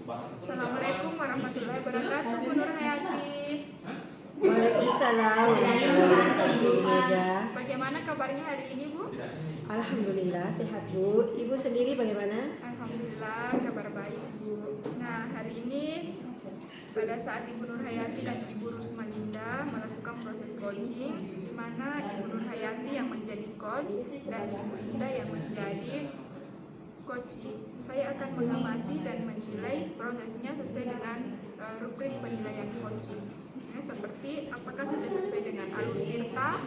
Assalamualaikum warahmatullahi wabarakatuh, Bu Nur Hayati. Waalaikumsalam warahmatullahi wabarakatuh, Bu Mega. Bagaimana kabarnya hari ini, Bu? Alhamdulillah sehat, Bu. Ibu sendiri bagaimana? Alhamdulillah kabar baik, Bu. Nah, hari ini pada saat Ibu Nur Hayati dan Ibu Rusmalinda melakukan proses coaching, di mana Ibu Nur Hayati yang menjadi coach dan Ibu Indah yang menjadi coaching. Saya akan mengamati dan menilai prosesnya sesuai dengan rubrik penilaian coaching. Seperti apakah sudah sesuai dengan alur tirta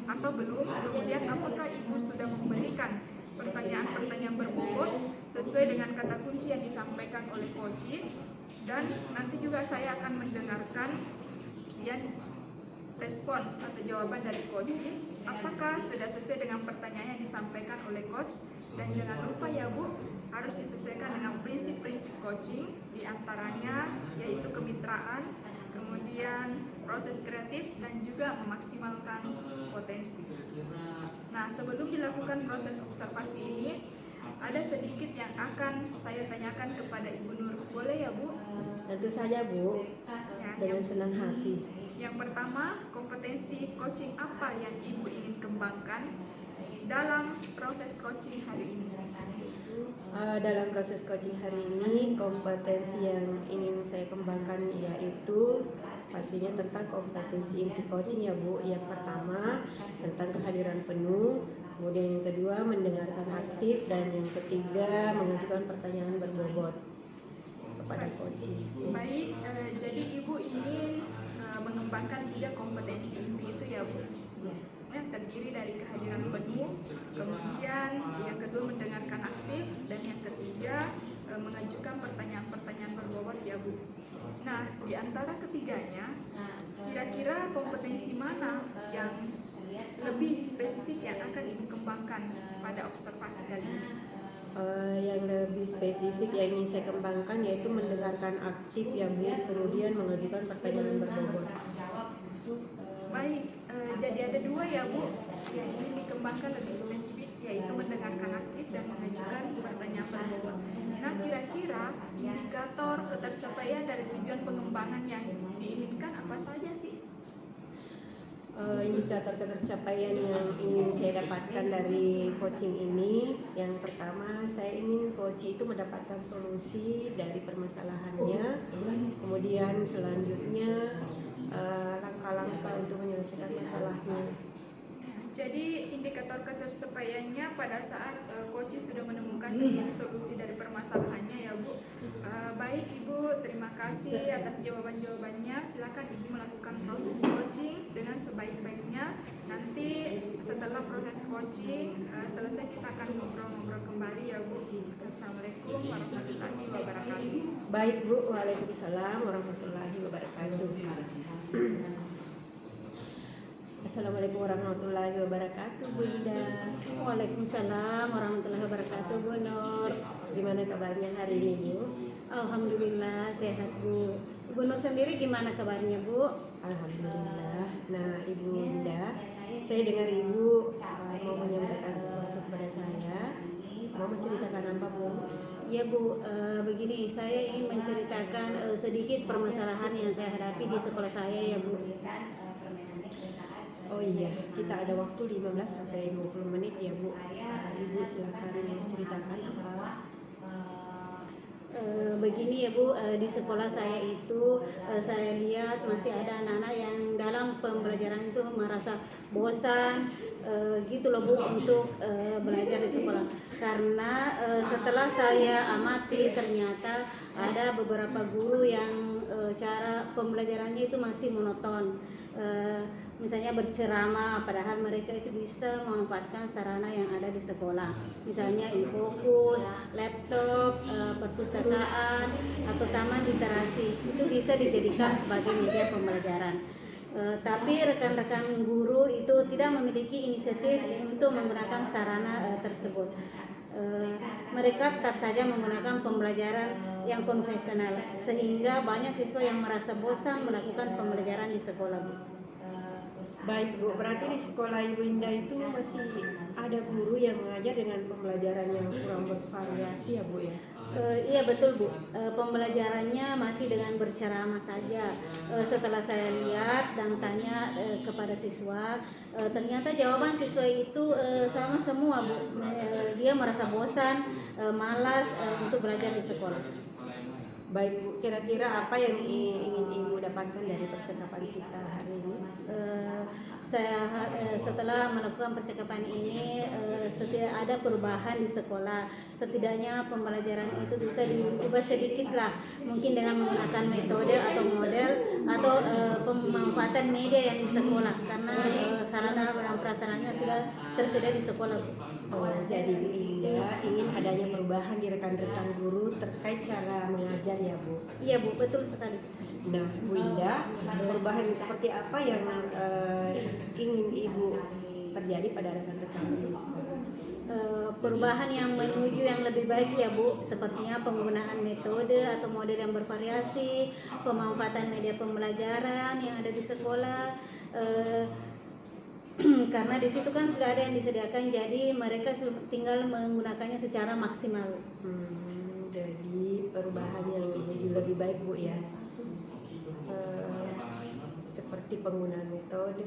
atau belum, kemudian apakah Ibu sudah memberikan pertanyaan-pertanyaan berbobot sesuai dengan kata kunci yang disampaikan oleh coaching, dan nanti juga saya akan mendengarkan dan respons atau jawaban dari coaching apakah sudah sesuai dengan pertanyaan yang disampaikan oleh coach. Dan jangan lupa ya Bu, harus disesuaikan dengan prinsip-prinsip coaching, diantaranya yaitu kemitraan, kemudian proses kreatif, dan juga memaksimalkan potensi. Nah, sebelum dilakukan proses observasi ini, ada sedikit yang akan saya tanyakan kepada Ibu Nur. Boleh ya Bu? Tentu saja, Bu. Ya, Dengan senang hati. Yang pertama, kompetensi coaching apa yang Ibu ingin kembangkan dalam proses coaching hari ini? Dalam proses coaching hari ini, kompetensi yang ingin saya kembangkan yaitu pastinya tentang kompetensi inti coaching ya Bu. Yang pertama tentang kehadiran penuh, kemudian yang kedua mendengarkan aktif, dan yang ketiga mengajukan pertanyaan berbobot kepada coaching. Baik, jadi Ibu ingin mengembangkan 3 kompetensi inti itu ya Bu. Yang terdiri dari kehadiran penuh, kemudian yang kedua mendengarkan aktif, dan yang ketiga mengajukan pertanyaan-pertanyaan berbobot ya Bu. Nah, di antara ketiganya, kira-kira kompetensi mana yang lebih spesifik yang akan Ibu kembangkan pada observasi kali ini? Yang lebih spesifik yang ingin saya kembangkan yaitu mendengarkan aktif ya Bu, kemudian mengajukan pertanyaan berbobot. Baik, jadi ada 2 ya Bu yang ingin dikembangkan lebih spesifik, yaitu mendengarkan aktif dan mengajukan pertanyaan berbobot. Nah, kira-kira indikator ketercapaian dari tujuan pengembangan yang diinginkan apa saja sih? Indikator ketercapaian yang ingin saya dapatkan dari coaching ini, yang pertama saya ingin coach itu mendapatkan solusi dari permasalahannya, kemudian selanjutnya langkah-langkah untuk menyelesaikan masalahnya. Jadi indikator ketercapaiannya pada saat coach sudah menemukan sendiri solusi dari permasalahannya ya Bu. Baik Ibu, terima kasih atas jawaban-jawabannya. Silakan Ibu melakukan proses coaching dengan sebaik-baiknya. Nanti setelah proses coaching selesai, kita akan ngobrol-ngobrol kembali ya Bu. Assalamualaikum warahmatullahi wabarakatuh. Baik Bu, waalaikumsalam warahmatullahi wabarakatuh. Assalamualaikum warahmatullahi wabarakatuh, Bu Indah. Waalaikumsalam warahmatullahi wabarakatuh, Bu Nur. Gimana kabarnya hari ini, Bu? Alhamdulillah sehat, Bu. Ibu Nur sendiri gimana kabarnya, Bu? Alhamdulillah. Nah, Ibu Indah, saya dengar Ibu mau menyampaikan sesuatu kepada saya. Mau menceritakan apa, Bu? Ya Bu, begini, saya ingin menceritakan sedikit permasalahan yang saya hadapi di sekolah saya ya Bu. Oh iya, kita ada waktu 15 sampai 20 menit ya Bu. Ibu silakan menceritakan apa. Begini ya Bu, di sekolah saya itu saya lihat masih ada anak-anak yang dalam pembelajaran itu merasa bosan gitu loh Bu untuk belajar di sekolah. Karena setelah saya amati ternyata ada beberapa guru yang cara pembelajarannya itu masih monoton. Misalnya berceramah, padahal mereka itu bisa memanfaatkan sarana yang ada di sekolah, misalnya e-fokus, laptop, perpustakaan, atau taman literasi, itu bisa dijadikan sebagai media pembelajaran. Tapi rekan-rekan guru itu tidak memiliki inisiatif untuk menggunakan sarana tersebut. Mereka tetap saja menggunakan pembelajaran yang konvensional, sehingga banyak siswa yang merasa bosan melakukan pembelajaran di sekolah. Baik Bu, berarti di sekolah Ibu Indah itu masih ada guru yang mengajar dengan pembelajaran yang kurang bervariasi ya Bu ya? Iya betul Bu. Pembelajarannya masih dengan berceramah saja. Setelah saya lihat dan tanya kepada siswa, ternyata jawaban siswa itu sama semua Bu. Dia merasa bosan, malas untuk belajar di sekolah. Baik Bu, kira-kira apa yang ingin Ibu dapatkan dari percakapan kita hari ini? Setelah melakukan percakapan ini, ada perubahan di sekolah. Setidaknya pembelajaran itu bisa diubah sedikit lah, mungkin dengan menggunakan metode atau model atau pemanfaatan media yang di sekolah, karena sarana dan prasarannya sudah tersedia di sekolah. Oh, jadi Bu Indah ingin adanya perubahan di rekan-rekan guru terkait cara mengajar ya Bu? Iya Bu, betul sekali. Nah Bu Indah, perubahan seperti apa yang ingin Ibu terjadi pada rekan-rekan di sekolah? Perubahan yang menuju yang lebih baik ya Bu, sepertinya penggunaan metode atau model yang bervariasi, pemanfaatan media pembelajaran yang ada di sekolah, karena di situ kan sudah ada yang disediakan, jadi mereka tinggal menggunakannya secara maksimal. Jadi perubahan yang menuju lebih baik Bu ya, seperti penggunaan metode.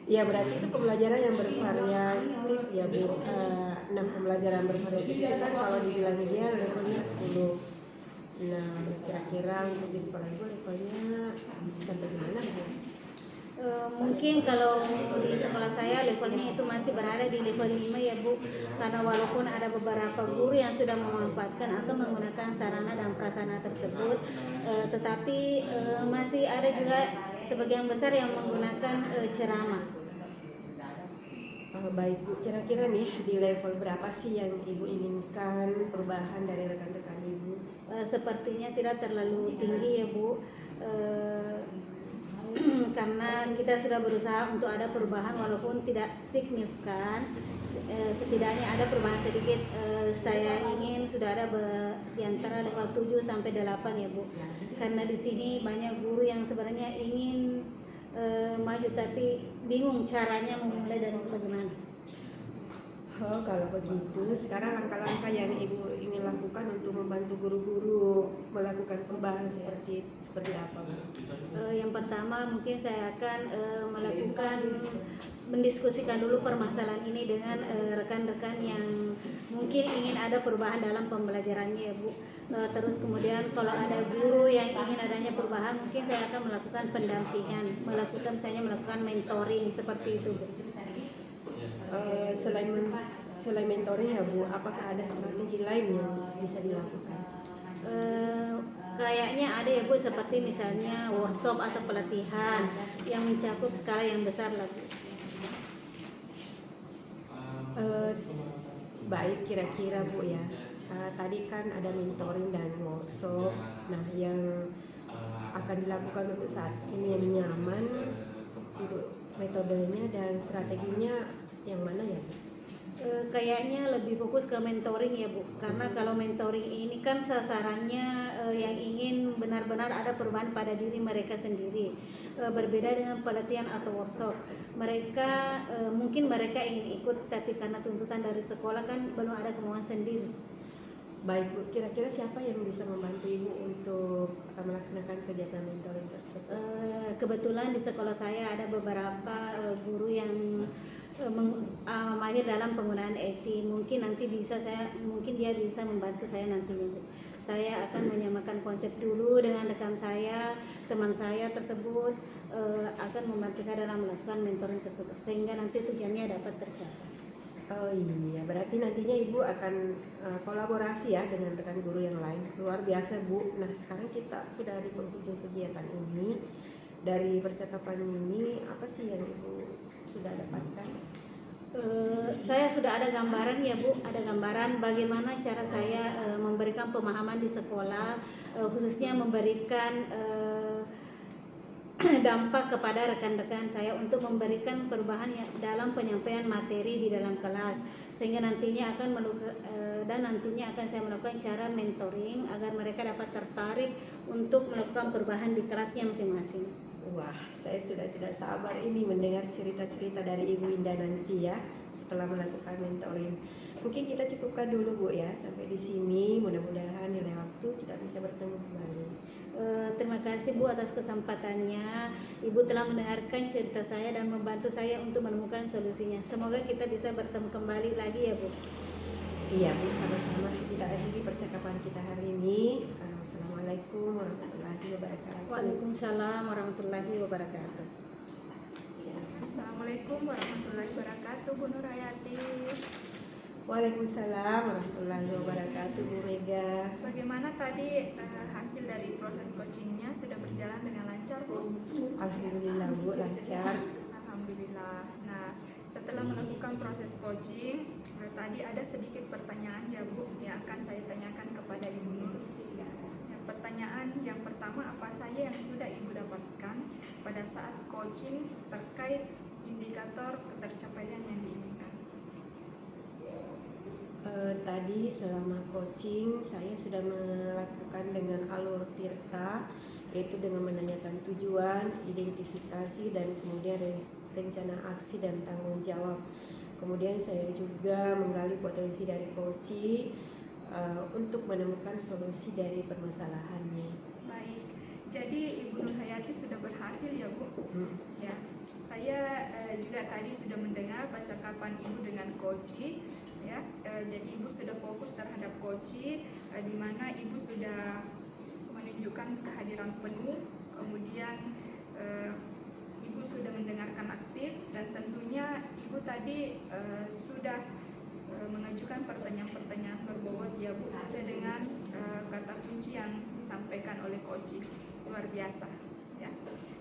Ya berarti itu pembelajaran yang bervariatif ya Bu. Nah pembelajaran bervariatif itu kan kalau dibilang dia levelnya 10. Nah kira-kira untuk di sekolah Ibu levelnya sampai gimana Bu? Mungkin kalau di sekolah saya levelnya itu masih berada di level 5 ya Bu, karena walaupun ada beberapa guru yang sudah memanfaatkan atau menggunakan sarana dan prasarana tersebut, tetapi masih ada juga sebagian besar yang menggunakan ceramah. Baik Bu, kira-kira nih di level berapa sih yang Ibu inginkan perubahan dari rekan-rekan Ibu? Sepertinya tidak terlalu tinggi ya Bu, karena kita sudah berusaha untuk ada perubahan walaupun tidak signifikan, setidaknya ada perubahan sedikit. Saya ingin sudah ada di antara level 7 sampai 8 ya Bu, karena di sini banyak guru yang sebenarnya ingin maju tapi bingung caranya memulai dari bagaimana. Oh kalau begitu, sekarang langkah-langkah yang Ibu ingin lakukan untuk membantu guru-guru melakukan perubahan seperti apa Bu? Yang pertama mungkin saya akan mendiskusikan dulu permasalahan ini dengan rekan-rekan yang mungkin ingin ada perubahan dalam pembelajarannya ya Bu. Terus kemudian kalau ada guru yang ingin adanya perubahan, mungkin saya akan melakukan pendampingan, melakukan mentoring seperti itu Bu. Selain mentoring ya Bu, apakah ada strategi lain yang bisa dilakukan? Kayaknya ada ya Bu, seperti misalnya workshop atau pelatihan yang mencakup skala yang besar lah Bu. Baik, kira-kira Bu ya, tadi kan ada mentoring dan workshop. Nah yang akan dilakukan untuk saat ini yang nyaman untuk metodenya dan strateginya yang mana ya Bu? Kayaknya lebih fokus ke mentoring ya Bu, karena kalau mentoring ini kan sasarannya yang ingin benar-benar ada perubahan pada diri mereka sendiri, berbeda dengan pelatihan atau workshop. Mungkin mereka ingin ikut, tapi karena tuntutan dari sekolah kan belum ada kemauan sendiri. Baik Bu, kira-kira siapa yang bisa membantu Ibu untuk melaksanakan kegiatan mentoring tersebut? Kebetulan di sekolah saya ada beberapa guru yang mahir dalam penggunaan IT. Mungkin dia bisa membantu saya nantinya Bu. Saya akan menyamakan konsep dulu dengan rekan saya, teman saya tersebut akan membantu saya dalam melakukan mentoring tersebut sehingga nanti tujuannya dapat tercapai. Oh iya, berarti nantinya Ibu akan kolaborasi ya dengan rekan guru yang lain. Luar biasa Bu. Nah sekarang kita sudah di penghujung kegiatan ini. Dari percakapan ini, apa sih yang Ibu sudah dapatkan? Saya sudah ada gambaran ya Bu, ada gambaran bagaimana cara saya memberikan pemahaman di sekolah, khususnya memberikan dampak kepada rekan-rekan saya untuk memberikan perubahan dalam penyampaian materi di dalam kelas, sehingga nantinya akan saya melakukan cara mentoring agar mereka dapat tertarik untuk melakukan perubahan di kelasnya masing-masing. Wah, saya sudah tidak sabar ini mendengar cerita-cerita dari Ibu Indah nanti ya setelah melakukan mentoring. Mungkin kita cukupkan dulu Bu ya sampai di sini. Mudah-mudahan di lain waktu kita bisa bertemu kembali. Terima kasih Bu atas kesempatannya. Ibu telah mendengarkan cerita saya dan membantu saya untuk menemukan solusinya. Semoga kita bisa bertemu kembali lagi ya Bu. Iya Bu, sama-sama. Kita akhiri percakapan kita hari ini. Assalamualaikum warahmatullahi wabarakatuh. Waalaikumsalam warahmatullahi wabarakatuh. Assalamualaikum warahmatullahi wabarakatuh, Bu Nur Hayati. Waalaikumsalam warahmatullahi wabarakatuh Bu Mega. Bagaimana tadi hasil dari proses coachingnya sudah berjalan dengan lancar, Bu? Alhamdulillah Bu, lancar. Alhamdulillah. Nah, setelah melakukan proses coaching, tadi ada sedikit pertanyaan ya Bu yang akan saya tanyakan kepada Ibu Nur. Pertanyaan yang pertama, apa saja yang sudah Ibu dapatkan pada saat coaching terkait indikator ketercapaian yang diinginkan? Tadi selama coaching saya sudah melakukan dengan alur Tirta, yaitu dengan menanyakan tujuan, identifikasi, dan kemudian rencana aksi dan tanggung jawab. Kemudian saya juga menggali potensi dari coaching untuk menemukan solusi dari permasalahannya. Baik, jadi Ibu Nur Hayati sudah berhasil ya Bu? Ya, saya juga tadi sudah mendengar percakapan Ibu dengan coaching. Ya, jadi Ibu sudah fokus terhadap coaching, di mana Ibu sudah menunjukkan kehadiran penuh, kemudian Ibu sudah mendengarkan aktif, dan tentunya Ibu tadi sudah mengajukan pertanyaan-pertanyaan berbobot ya Bu, sesuai dengan kata kunci yang disampaikan oleh coaching. Luar biasa ya.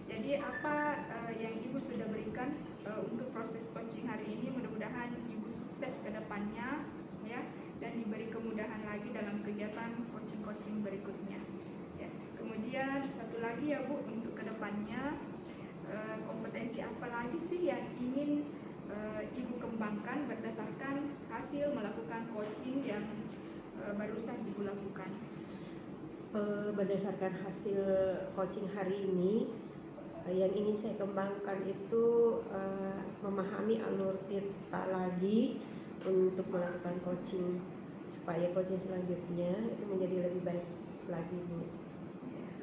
Jadi apa yang Ibu sudah berikan untuk proses coaching hari ini, mudah-mudahan Ibu sukses ke depannya ya, dan diberi kemudahan lagi dalam kegiatan coaching-coaching berikutnya ya. Kemudian satu lagi ya Bu, untuk ke depannya kompetensi apa lagi sih yang ingin Ibu kembangkan berdasarkan hasil melakukan coaching yang barusan Ibu lakukan? Berdasarkan hasil coaching hari ini, yang ingin saya kembangkan itu memahami alur Tirta lagi untuk melakukan coaching, supaya coaching selanjutnya itu menjadi lebih baik lagi Bu.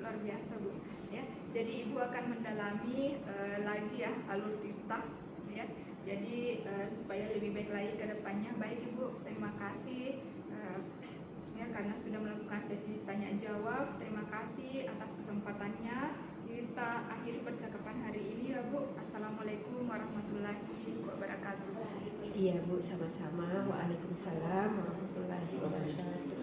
Luar biasa Bu ya. Jadi Ibu akan mendalami lagi ya alur Tirta ya. Jadi supaya lebih baik lagi ke depannya. Baik Ibu, terima kasih ya karena sudah melakukan sesi tanya jawab. Terima kasih atas kesempatannya. Kita akhiri percakapan hari ini ya Bu. Assalamualaikum warahmatullahi wabarakatuh. Iya Bu, sama-sama. Waalaikumsalam warahmatullahi wabarakatuh.